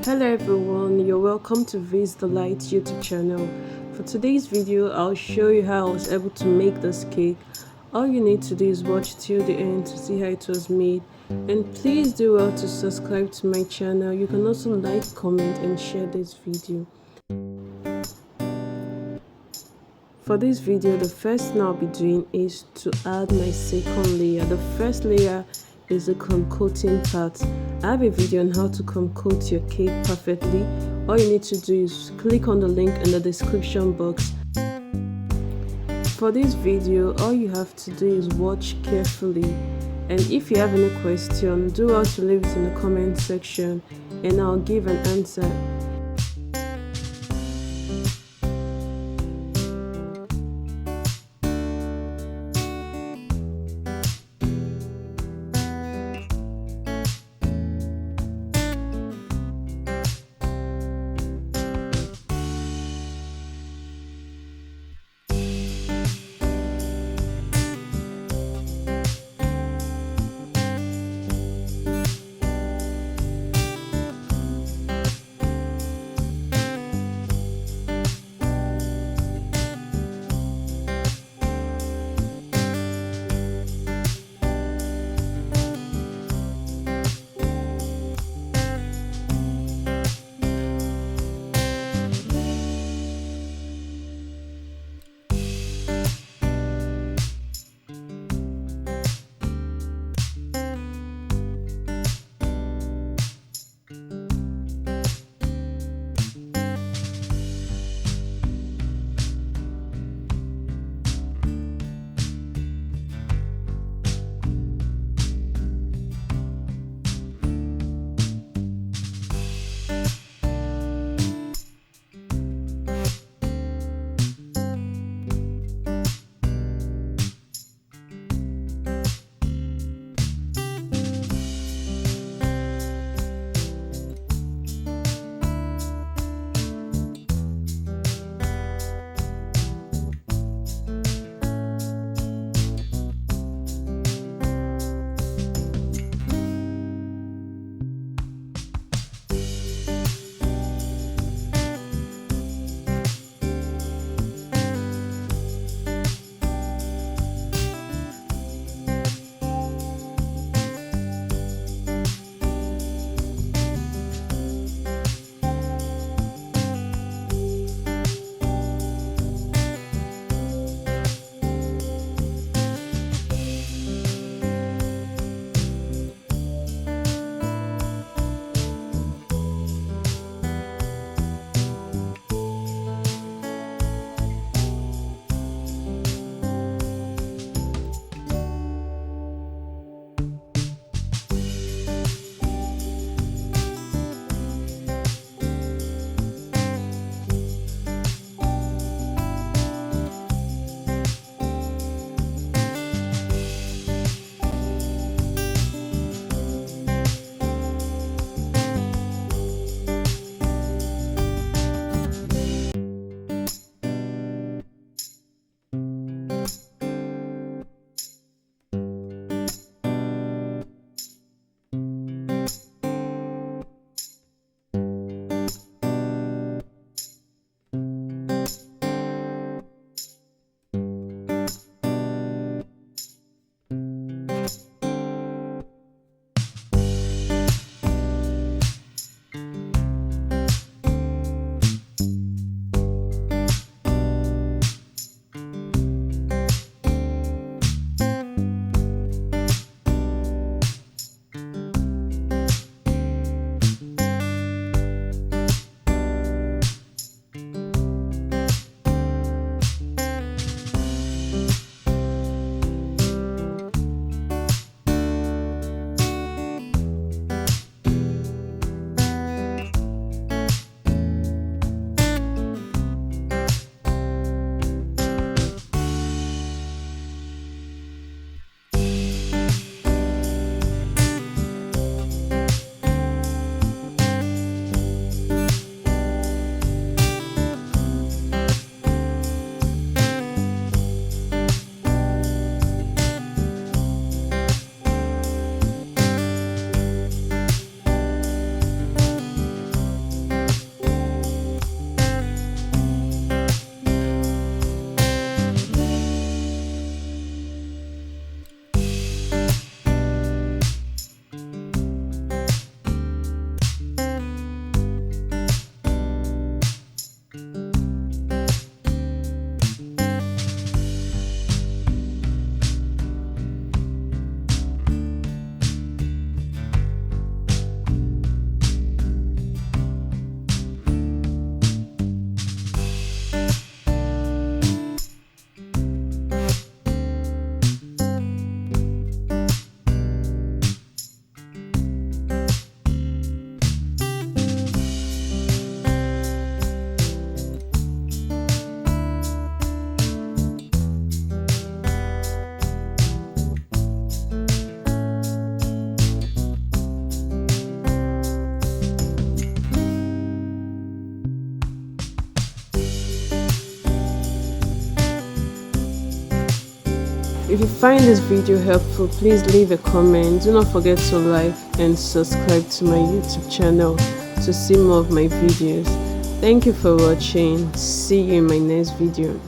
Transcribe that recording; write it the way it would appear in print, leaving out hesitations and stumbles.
Hello everyone, you're welcome to Viz the Light YouTube channel. For today's video, I'll show you how I was able to make this cake. All you need to do is watch till the end to see how it was made. And please do well to subscribe to my channel. You can also like, comment and share this video. For this video, the first thing I'll be doing is to add my second layer. The first layer is the crumb coating part. I have a video on how to crumb coat your cake perfectly. All you need to do is click on the link in the description box. For this video, all you have to do is watch carefully. And if you have any question, do well to leave it in the comment section and I'll give an answer. If you find this video helpful, please leave a comment. Do not forget to like and subscribe to my YouTube channel to see more of my videos. Thank you for watching. See you in my next video.